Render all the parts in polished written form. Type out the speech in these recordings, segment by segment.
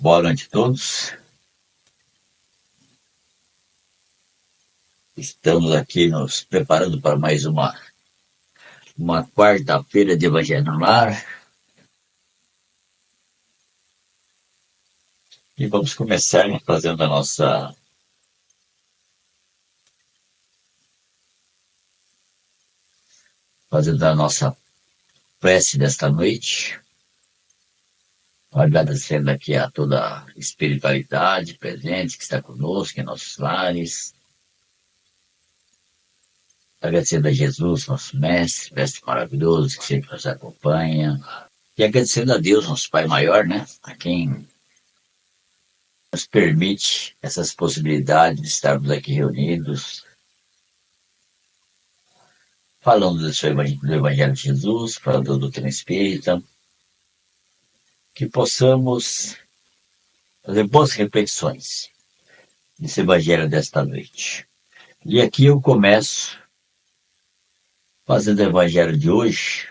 Boa noite a todos. Estamos aqui nos preparando para mais uma quarta-feira de Evangelho no Lar. E vamos começar fazendo a nossa prece desta noite, agradecendo aqui a toda a espiritualidade presente que está conosco em nossos lares, agradecendo a Jesus, nosso mestre maravilhoso que sempre nos acompanha, e agradecendo a Deus, nosso Pai maior, né? A quem nos permite essas possibilidades de estarmos aqui reunidos, falando do Evangelho de Jesus, falando da doutrina espírita, que possamos fazer boas reflexões nesse Evangelho desta noite. E aqui eu começo fazendo o Evangelho de hoje,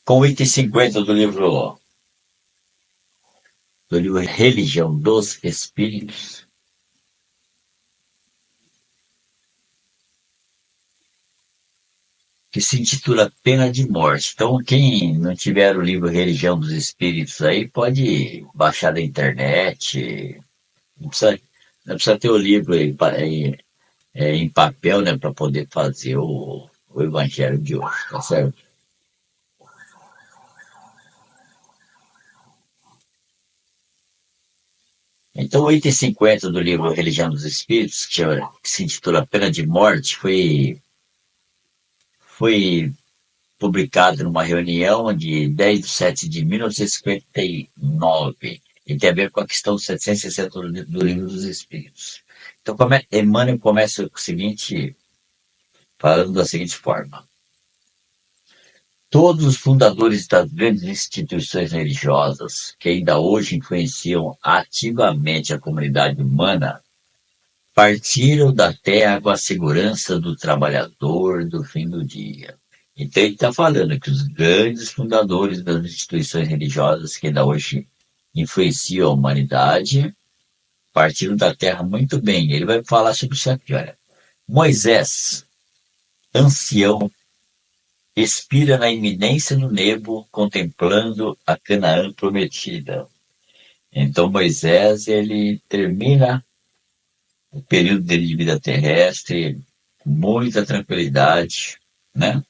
com o item 50 do livro Religião dos Espíritos, que se intitula Pena de Morte. Então, quem não tiver o livro Religião dos Espíritos aí, pode baixar da internet. Não precisa ter o livro em papel, né, para poder fazer o Evangelho de hoje, tá certo? Então, o item 50 do livro Religião dos Espíritos, que se intitula Pena de Morte, foi publicado numa reunião de 10 de 7 de 1959, e tem a ver com a questão 760 do Livro dos Espíritos. Então, Emmanuel começa falando da seguinte forma: todos os fundadores das grandes instituições religiosas, que ainda hoje influenciam ativamente a comunidade humana, partiram da terra com a segurança do trabalhador do fim do dia. Então ele está falando que os grandes fundadores das instituições religiosas que ainda hoje influenciam a humanidade partiram da terra muito bem. Ele vai falar sobre isso aqui, olha. Moisés, ancião, expira na iminência do Nebo, contemplando a Canaã prometida. Então Moisés, ele termina o período dele de vida terrestre com muita tranquilidade, né?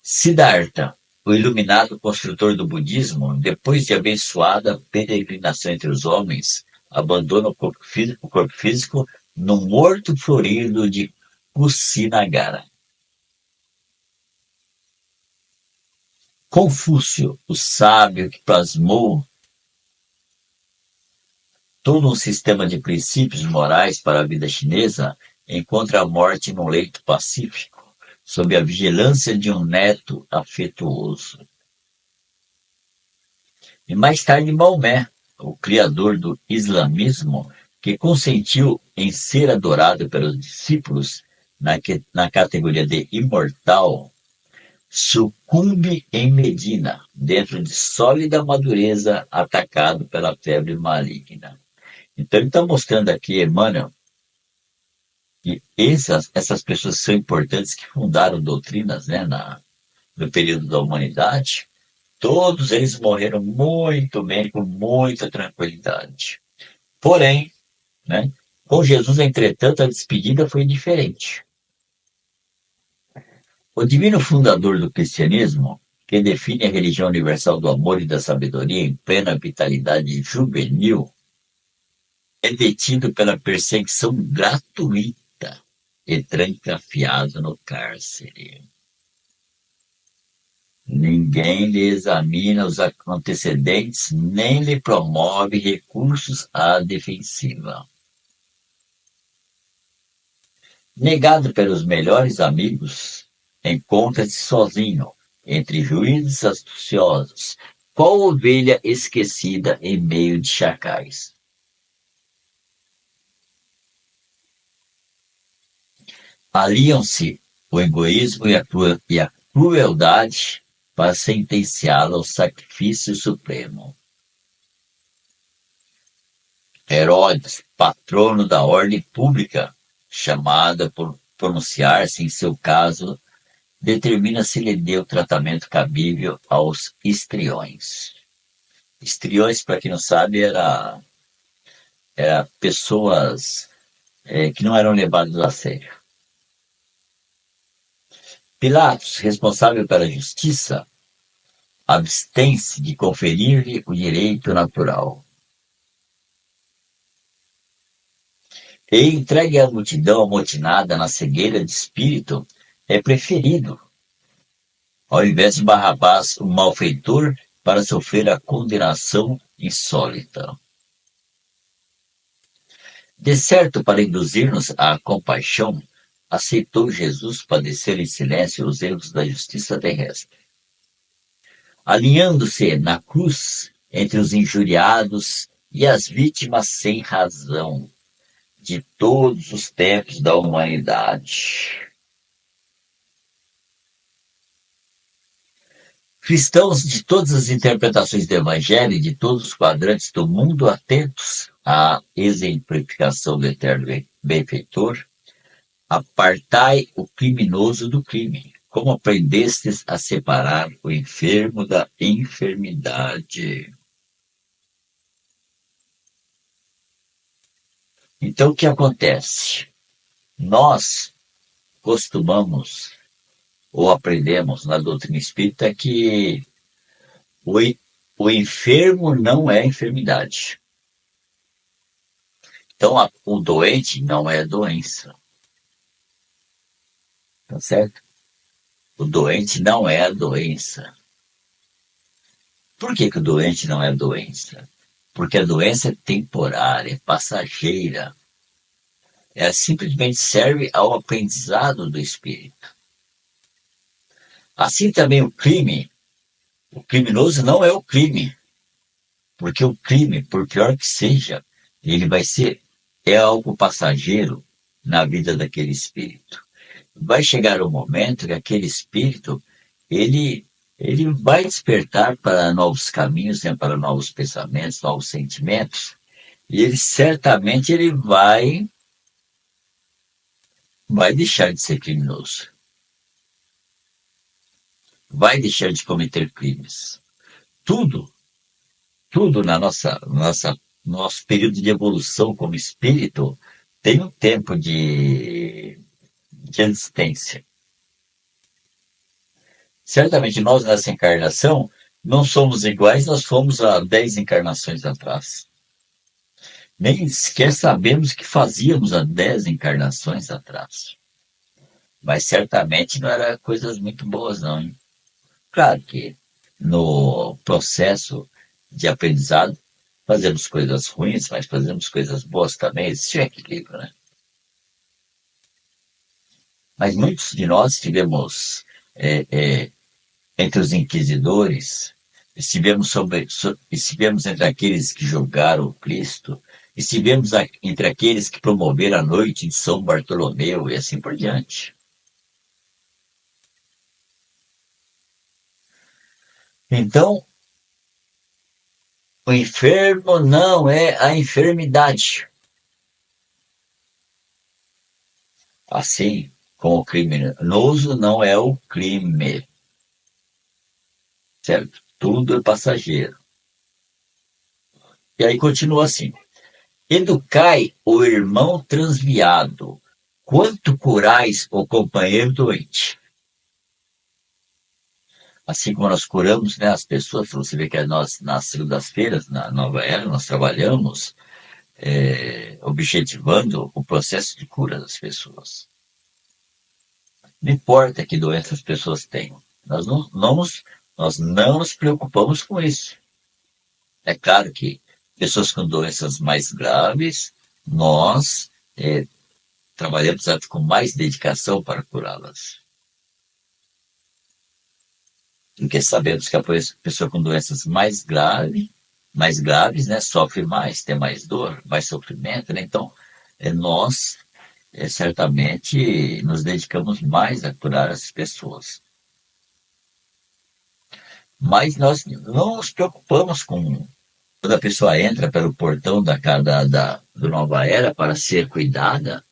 Siddhartha, o iluminado construtor do budismo, depois de abençoada peregrinação entre os homens, abandona o corpo físico no morto florido de Kusinagara. Confúcio, o sábio que plasmou todo um sistema de princípios morais para a vida chinesa, encontra a morte num leito pacífico, sob a vigilância de um neto afetuoso. E mais tarde Maomé, o criador do islamismo, que consentiu em ser adorado pelos discípulos na categoria de imortal, sucumbe em Medina, dentro de sólida madureza, atacado pela febre maligna. Então ele está mostrando aqui, Emmanuel, que essas pessoas são importantes que fundaram doutrinas, né, no período da humanidade. Todos eles morreram muito bem, com muita tranquilidade. Porém, né, com Jesus, entretanto, a despedida foi diferente. O divino fundador do cristianismo, que define a religião universal do amor e da sabedoria em plena vitalidade juvenil, é detido pela perseguição gratuita e trancafiado no cárcere. Ninguém lhe examina os antecedentes, nem lhe promove recursos à defensiva. Negado pelos melhores amigos, encontra-se sozinho, entre juízes astuciosos, qual ovelha esquecida em meio de chacais. Aliam-se o egoísmo e a crueldade para sentenciá-la ao sacrifício supremo. Herodes, patrono da ordem pública, chamada por pronunciar-se em seu caso, determina se lhe deu o tratamento cabível aos histriões. Histriões, para quem não sabe, era pessoas que não eram levadas a sério. Pilatos, responsável pela justiça, abstém-se de conferir-lhe o direito natural. E entregue à multidão amotinada na cegueira de espírito, é preferido, ao invés de Barrabás, o malfeitor, para sofrer a condenação insólita. De certo, para induzir-nos à compaixão, aceitou Jesus padecer em silêncio os erros da justiça terrestre. Alinhando-se na cruz entre os injuriados e as vítimas sem razão de todos os tempos da humanidade. Cristãos de todas as interpretações do Evangelho e de todos os quadrantes do mundo atentos à exemplificação do eterno benfeitor, apartai o criminoso do crime, como aprendestes a separar o enfermo da enfermidade. Então, o que acontece? Nós costumamos ou aprendemos na doutrina espírita que o enfermo não é enfermidade. Então, o doente não é doença. Tá certo? O doente não é a doença. Por que o doente não é doença? Porque a doença é temporária, é passageira. Ela simplesmente serve ao aprendizado do espírito. Assim também o criminoso não é o crime. Porque o crime, por pior que seja, é algo passageiro na vida daquele espírito. Vai chegar um momento que aquele espírito, ele vai despertar para novos caminhos, né, para novos pensamentos, novos sentimentos, e ele vai deixar de ser criminoso. Vai deixar de cometer crimes. Tudo na nosso período de evolução como espírito tem um tempo de existência. Certamente nós, nessa encarnação, não somos iguais, nós fomos há 10 encarnações atrás. Nem sequer sabemos o que fazíamos há 10 encarnações atrás. Mas certamente não eram coisas muito boas, não. Hein? Claro que no processo de aprendizado fazemos coisas ruins, mas fazemos coisas boas também. Existe um equilíbrio, né? Mas muitos de nós estivemos entre os inquisidores, estivemos entre aqueles que julgaram o Cristo, estivemos entre aqueles que promoveram a noite de São Bartolomeu e assim por diante. Então, o enfermo não é a enfermidade. Assim como o criminoso não é o crime. Certo? Tudo é passageiro. E aí continua assim. Educai o irmão transviado, quanto curais o companheiro doente. Assim como nós curamos, né, as pessoas, você vê que nós, nas segundas-feiras, na Nova Era, nós trabalhamos objetivando o processo de cura das pessoas. Não importa que doença as pessoas tenham. Nós não nos preocupamos com isso. É claro que pessoas com doenças mais graves, nós trabalhamos com mais dedicação para curá-las. Porque sabemos que a pessoa com doenças mais graves, né, sofre mais, tem mais dor, mais sofrimento, né? Então, nós certamente nos dedicamos mais a curar as pessoas. Mas nós não nos preocupamos com quando a pessoa entra pelo portão do Nova Era para ser cuidada,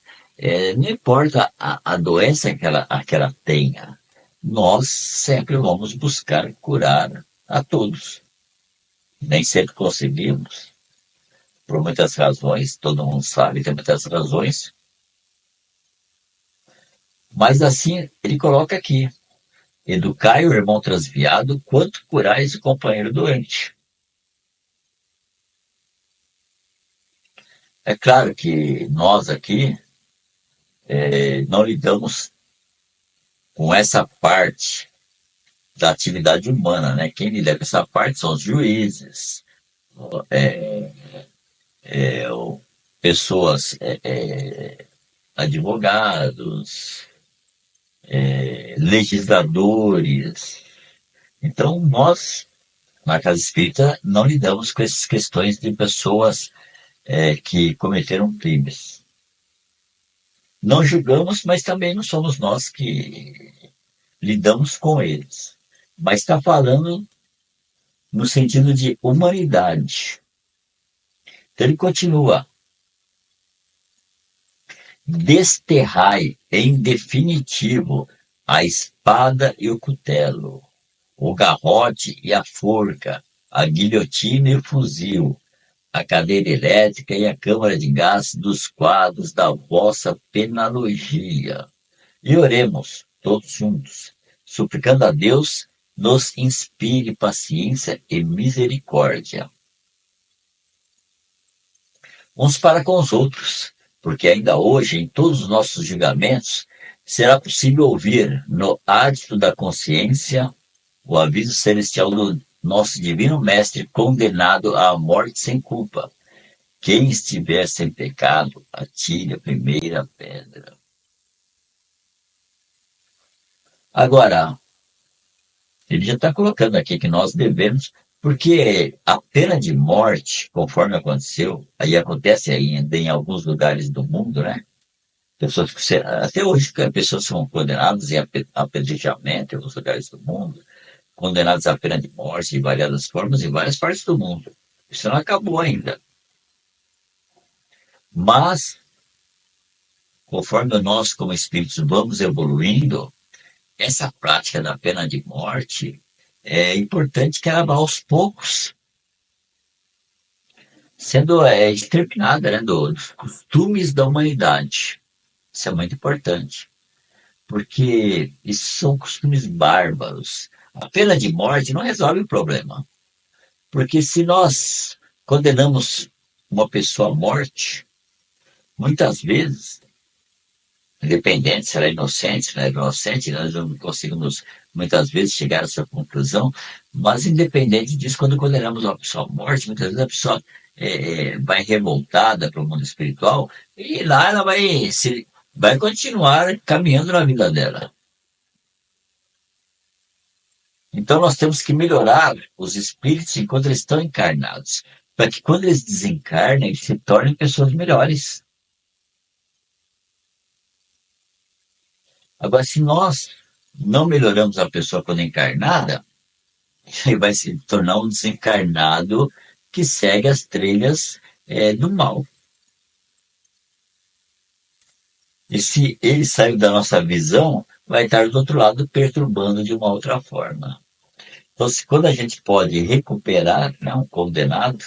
não importa a doença que ela tenha, nós sempre vamos buscar curar a todos. Nem sempre conseguimos, por muitas razões, todo mundo sabe, tem muitas razões, mas assim ele coloca aqui: educai o irmão transviado, quanto curais o companheiro doente. É claro que nós aqui não lidamos com essa parte da atividade humana, né? Quem lida com essa parte são os juízes, é, pessoas, advogados, legisladores. Então, nós, na Casa Espírita, não lidamos com essas questões de pessoas que cometeram crimes. Não julgamos, mas também não somos nós que lidamos com eles. Mas está falando no sentido de humanidade. Então ele continua: desterrai em definitivo a espada e o cutelo, o garrote e a forca, a guilhotina e o fuzil, a cadeira elétrica e a câmara de gás dos quadros da vossa penologia. E oremos, todos juntos, suplicando a Deus nos inspire paciência e misericórdia uns para com os outros, porque ainda hoje, em todos os nossos julgamentos, será possível ouvir, no átito da consciência, o aviso celestial do nosso Divino Mestre condenado à morte sem culpa. Quem estiver sem pecado, atire a primeira pedra. Agora, ele já está colocando aqui que nós devemos, porque a pena de morte, conforme aconteceu, aí acontece ainda em alguns lugares do mundo, né? Pessoas que, até hoje, pessoas são condenadas em apedrejamento em alguns lugares do mundo, condenadas à pena de morte de variadas formas em várias partes do mundo. Isso não acabou ainda. Mas, conforme nós, como espíritos, vamos evoluindo, essa prática da pena de morte é importante que ela vá aos poucos sendo exterminada, né, dos costumes da humanidade. Isso é muito importante, porque isso são costumes bárbaros. A pena de morte não resolve o problema, porque se nós condenamos uma pessoa à morte, muitas vezes, independente se ela é inocente, se ela é inocente, nós não conseguimos muitas vezes chegar a essa conclusão, mas independente disso, quando condenamos uma pessoa à morte, muitas vezes a pessoa vai revoltada para o mundo espiritual e lá ela vai continuar caminhando na vida dela. Então nós temos que melhorar os espíritos enquanto eles estão encarnados, para que quando eles desencarnem, eles se tornem pessoas melhores. Agora, se nós não melhoramos a pessoa quando encarnada, ele vai se tornar um desencarnado que segue as trilhas do mal. E se ele saiu da nossa visão, vai estar do outro lado perturbando de uma outra forma. Então, quando a gente pode recuperar, né, um condenado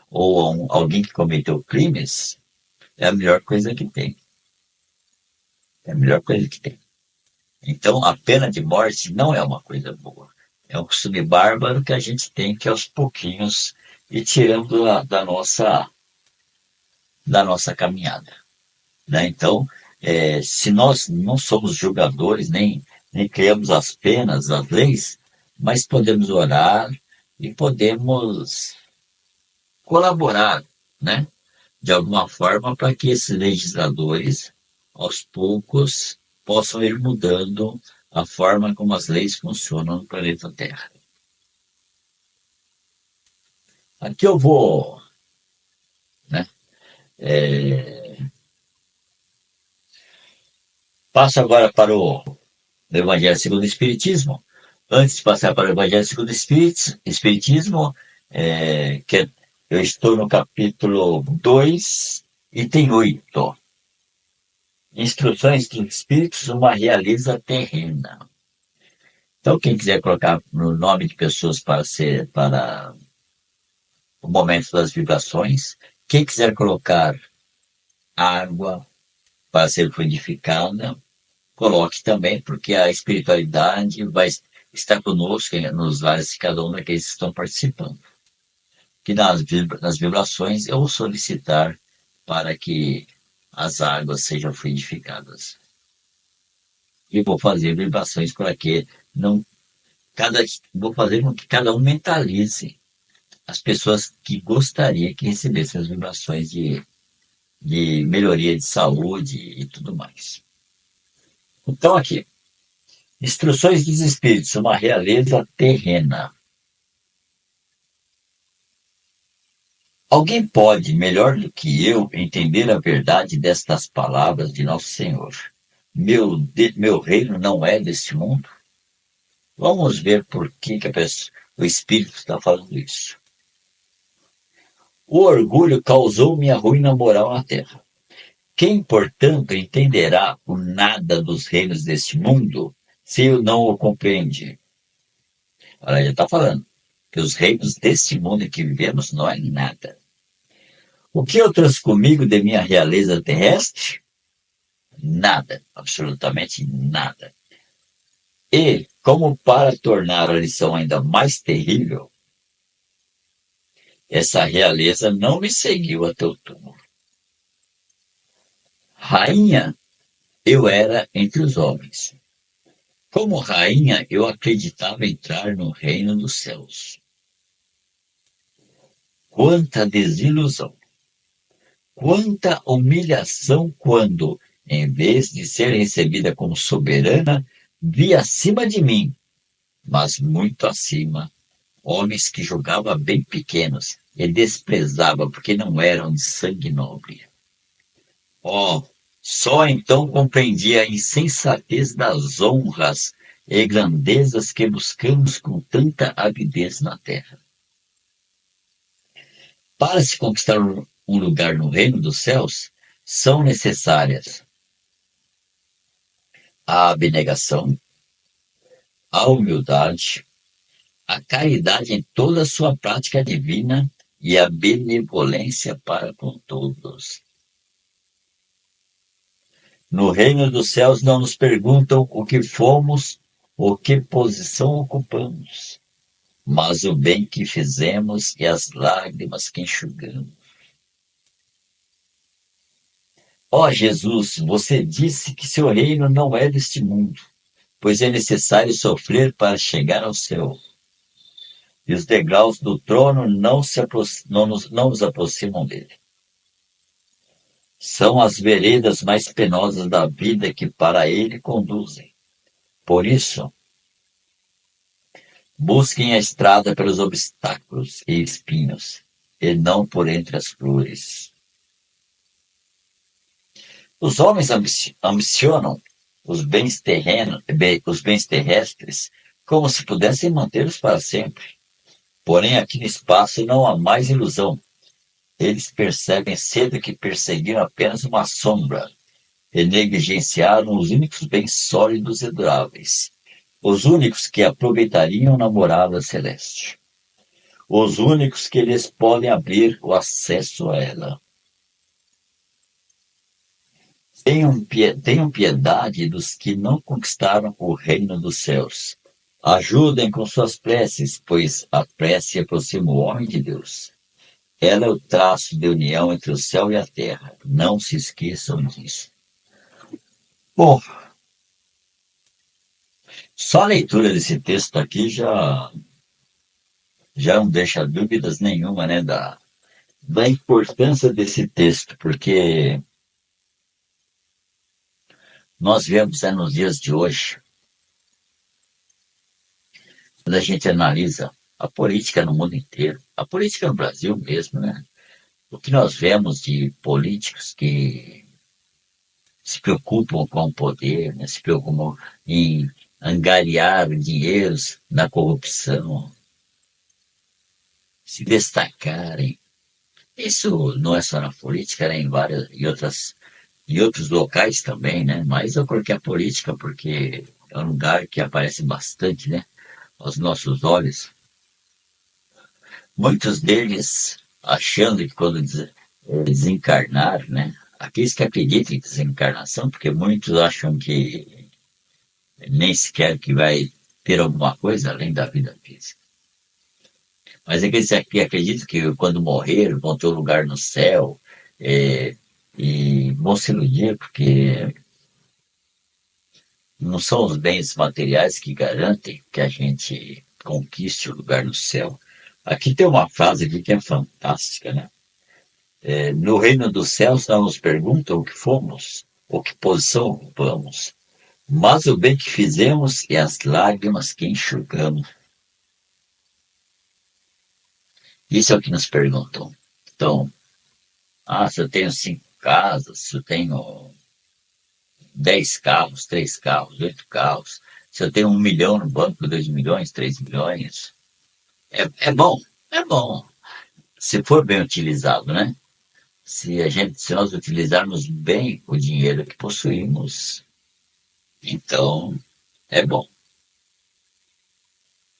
ou alguém que cometeu crimes, é a melhor coisa que tem. É a melhor coisa que tem. Então, a pena de morte não é uma coisa boa. É um costume bárbaro que a gente tem que, aos pouquinhos, ir tirando da nossa caminhada. Né? Então, se nós não somos julgadores, nem criamos as penas, as leis, mas podemos orar e podemos colaborar, né? De alguma forma, para que esses legisladores, aos poucos, possam ir mudando a forma como as leis funcionam no planeta Terra. Aqui eu vou, né? Passo agora para o Evangelho segundo o Espiritismo, Antes de passar para o Evangelho segundo o Espiritismo, eu estou no capítulo 2, item 8. Instruções dos Espíritos, uma realeza terrena. Então, quem quiser colocar no nome de pessoas para o momento das vibrações, quem quiser colocar água para ser fluidificada, coloque também, porque a espiritualidade vai estar conosco nos lares de cada um daqueles que estão participando. Que nas vibrações eu vou solicitar para que as águas sejam fluidificadas. E vou fazer vibrações para que não vou fazer com que cada um mentalize as pessoas que gostaria que recebessem as vibrações de melhoria de saúde e tudo mais. Então, aqui, instruções dos espíritos, uma realeza terrena. Alguém pode, melhor do que eu, entender a verdade destas palavras de Nosso Senhor? Meu reino não é deste mundo? Vamos ver por que o espírito está falando isso. O orgulho causou minha ruína moral na terra. Quem, portanto, entenderá o nada dos reinos deste mundo, se eu não o compreende? Olha, já está falando que os reinos deste mundo em que vivemos não é nada. O que eu trouxe comigo de minha realeza terrestre? Nada, absolutamente nada. E, como para tornar a lição ainda mais terrível, essa realeza não me seguiu até o túmulo. Rainha, eu era entre os homens. Como rainha, eu acreditava entrar no reino dos céus. Quanta desilusão! Quanta humilhação quando, em vez de ser recebida como soberana, vi acima de mim, mas muito acima, homens que julgava bem pequenos e desprezava porque não eram de sangue nobre. Oh, só então compreendi a insensatez das honras e grandezas que buscamos com tanta avidez na terra. Para se conquistar um lugar no reino dos céus, são necessárias a abnegação, a humildade, a caridade em toda a sua prática divina e a benevolência para com todos. No reino dos céus não nos perguntam o que fomos ou que posição ocupamos, mas o bem que fizemos e as lágrimas que enxugamos. Ó Jesus, você disse que seu reino não é deste mundo, pois é necessário sofrer para chegar ao céu. E os degraus do trono não nos aproximam dele. São as veredas mais penosas da vida que para ele conduzem. Por isso, busquem a estrada pelos obstáculos e espinhos, e não por entre as flores. Os homens ambicionam os bens terrestres, como se pudessem mantê-los para sempre. Porém, aqui no espaço não há mais ilusão. Eles percebem cedo que perseguiram apenas uma sombra e negligenciaram os únicos bens sólidos e duráveis, os únicos que aproveitariam na morada celeste, os únicos que lhes podem abrir o acesso a ela. Tenham piedade dos que não conquistaram o reino dos céus. Ajudem com suas preces, pois a prece aproxima o homem de Deus. Ela é o traço de união entre o céu e a terra. Não se esqueçam disso. Bom, só a leitura desse texto aqui já não deixa dúvidas nenhuma, né, da importância desse texto, porque nós vemos nos dias de hoje, quando a gente analisa a política no mundo inteiro, a política no Brasil mesmo, né? O que nós vemos de políticos que se preocupam com o poder, né? Se preocupam em angariar dinheiros na corrupção, se destacarem. Isso não é só na política, né? Em outros locais também, né? Mas eu coloquei a política porque é um lugar que aparece bastante, né? Aos nossos olhos. Muitos deles achando que quando desencarnar, né? Aqueles que acreditam em desencarnação, porque muitos acham que nem sequer que vai ter alguma coisa além da vida física. Mas aqueles que acreditam que quando morrer vão ter um lugar no céu, é, e vão se iludir, porque não são os bens materiais que garantem que a gente conquiste o lugar no céu. Aqui tem uma frase aqui que é fantástica, né? No reino dos céus não nos perguntam o que fomos, ou que posição ocupamos, mas o bem que fizemos e as lágrimas que enxugamos. Isso é o que nos perguntam. Então, se eu tenho 5 casas, se eu tenho 10 carros, 3 carros, 8 carros, se eu tenho 1 milhão no banco, 2 milhões, 3 milhões, é bom, é bom, se for bem utilizado, né? Se nós utilizarmos bem o dinheiro que possuímos, então é bom.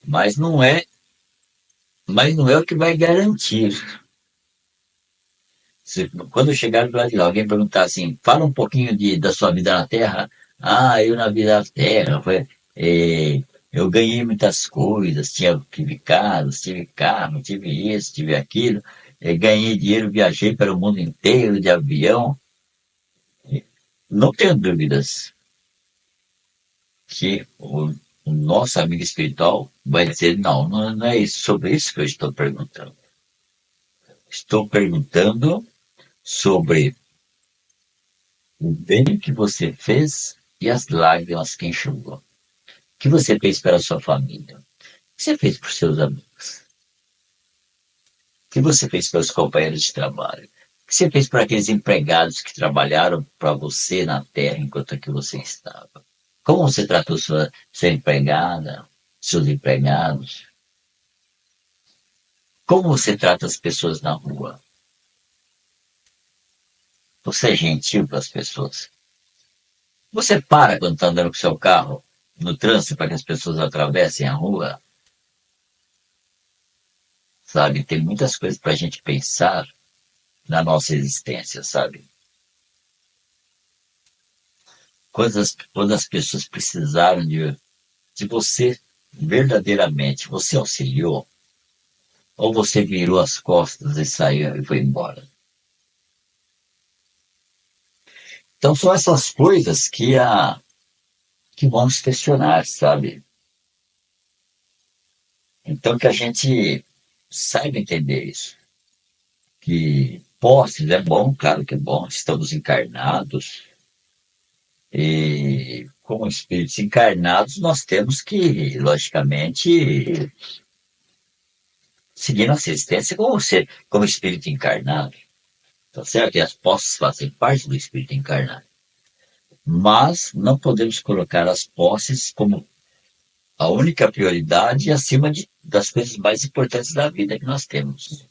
Mas não é, mas não é o que vai garantir. Quando chegar do lado de lá, alguém perguntar assim, fala um pouquinho da sua vida na Terra. Eu na vida na Terra, eu ganhei muitas coisas, tive casas, tive carro, tive isso, tive aquilo, ganhei dinheiro, viajei para o mundo inteiro de avião. Não tenho dúvidas que o nosso amigo espiritual vai dizer, não é isso, sobre isso que eu estou perguntando. Estou perguntando sobre o bem que você fez e as lágrimas que enxugou. O que você fez para a sua família? O que você fez para os seus amigos? O que você fez para os companheiros de trabalho? O que você fez para aqueles empregados que trabalharam para você na terra enquanto que você estava? Como você tratou sua empregada, seus empregados? Como você trata as pessoas na rua? Você é gentil com as pessoas? Você para quando está andando com seu carro no trânsito para que as pessoas atravessem a rua? Sabe? Tem muitas coisas para a gente pensar na nossa existência, sabe? Quando as pessoas precisaram de você verdadeiramente, você auxiliou, ou você virou as costas e saiu e foi embora. Então são essas coisas que vão nos questionar, sabe? Então que a gente saiba entender isso. Que posses é bom, claro que é bom, estamos encarnados, e como espíritos encarnados, nós temos que, logicamente, seguir nossa existência como espírito encarnado. Tá certo? E as posses fazem parte do espírito encarnado. Mas não podemos colocar as posses como a única prioridade acima das coisas mais importantes da vida que nós temos.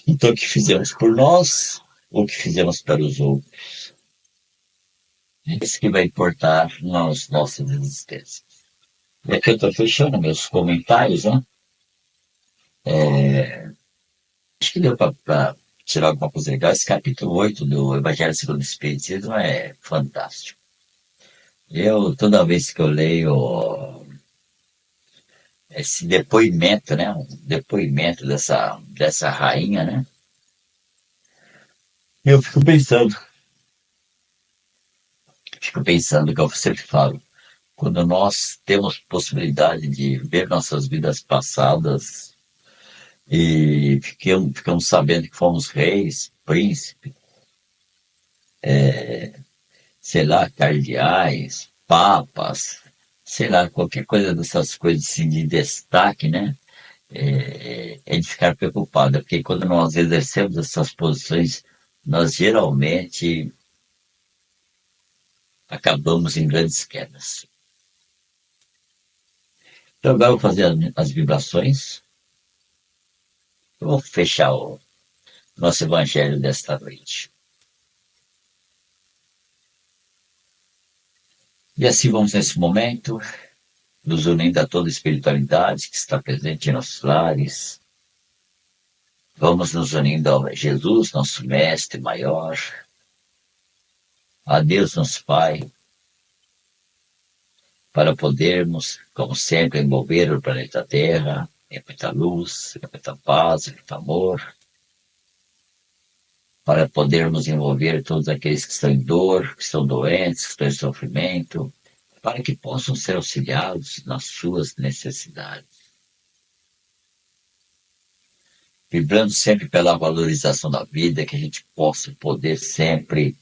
Então, o que fizemos por nós, o que fizemos para os outros. É isso que vai importar nas nossas existências. E aqui eu estou fechando meus comentários, né? Acho que deu para tirar alguma coisa legal. Esse capítulo 8 do Evangelho segundo o Espiritismo é fantástico. Toda vez que eu leio esse depoimento, né? Um depoimento dessa rainha, né? Eu fico pensando que eu sempre falo, quando nós temos possibilidade de ver nossas vidas passadas e ficamos sabendo que fomos reis, príncipes, sei lá, cardeais, papas, sei lá, qualquer coisa dessas coisas assim, de destaque, né? É de ficar preocupado, porque quando nós exercemos essas posições, nós geralmente acabamos em grandes quedas. Então agora eu vou fazer as vibrações. Eu vou fechar o nosso evangelho desta noite. E assim vamos nesse momento, nos unindo a toda a espiritualidade que está presente em nossos lares. Vamos nos unindo a Jesus, nosso mestre maior, a Deus, nosso Pai, para podermos, como sempre, envolver o planeta Terra em muita luz, em muita paz, em muito amor, para podermos envolver todos aqueles que estão em dor, que estão doentes, que estão em sofrimento, para que possam ser auxiliados nas suas necessidades. Vibrando sempre pela valorização da vida, que a gente possa poder sempre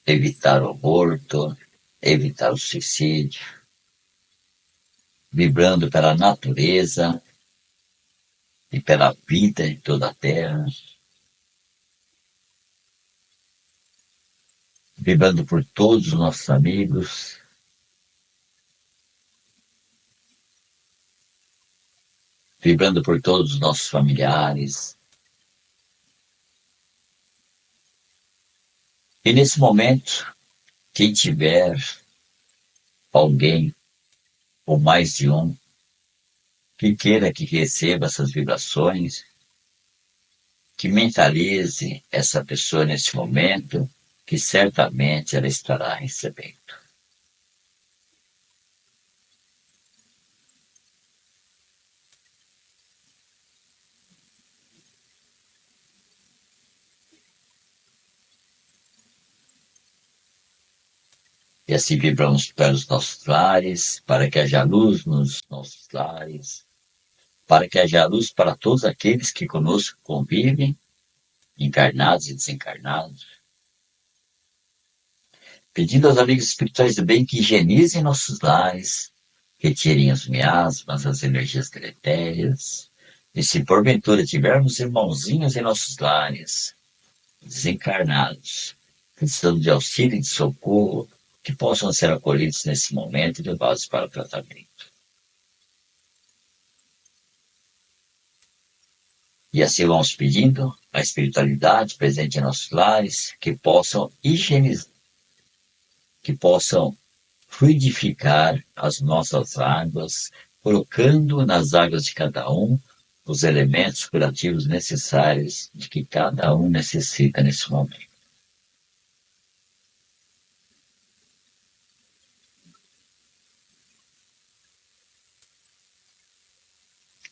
evitar o aborto, evitar o suicídio, vibrando pela natureza e pela vida em toda a Terra, vibrando por todos os nossos amigos, vibrando por todos os nossos familiares. E nesse momento, quem tiver alguém, ou mais de um, que queira que receba essas vibrações, que mentalize essa pessoa nesse momento, que certamente ela estará recebendo. E assim vibramos para os nossos lares, para que haja luz nos nossos lares, para que haja luz para todos aqueles que conosco convivem, encarnados e desencarnados. Pedindo aos amigos espirituais do bem que higienizem nossos lares, retirem os miasmas, as energias deletérias. E se porventura tivermos irmãozinhos em nossos lares, desencarnados, precisando de auxílio e de socorro, que possam ser acolhidos nesse momento e levados para o tratamento. E assim vamos pedindo a espiritualidade presente em nossos lares, que possam higienizar, que possam fluidificar as nossas águas, colocando nas águas de cada um os elementos curativos necessários de que cada um necessita nesse momento.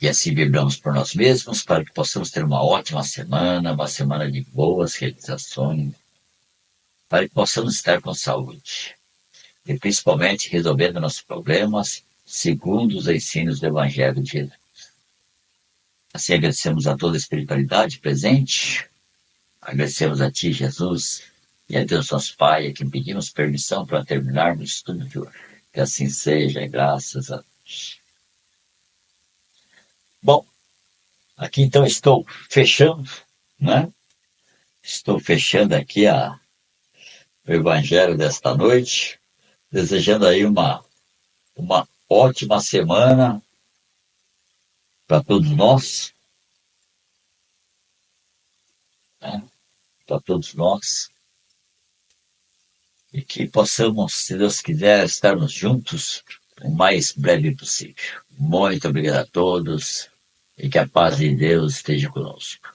E assim vibramos por nós mesmos para que possamos ter uma ótima semana, uma semana de boas realizações, para que possamos estar com saúde e principalmente resolvendo nossos problemas segundo os ensinos do Evangelho de Jesus. Assim agradecemos a toda a espiritualidade presente, agradecemos a Ti, Jesus, e a Deus nosso Pai, a quem pedimos permissão para terminarmos tudo de hoje. Que assim seja, graças a Deus. Bom, aqui então estou fechando, né? Estou fechando aqui o Evangelho desta noite, desejando aí uma ótima semana para todos nós, né? Para todos nós, e que possamos, se Deus quiser, estarmos juntos o mais breve possível. Muito obrigado a todos e que a paz de Deus esteja conosco.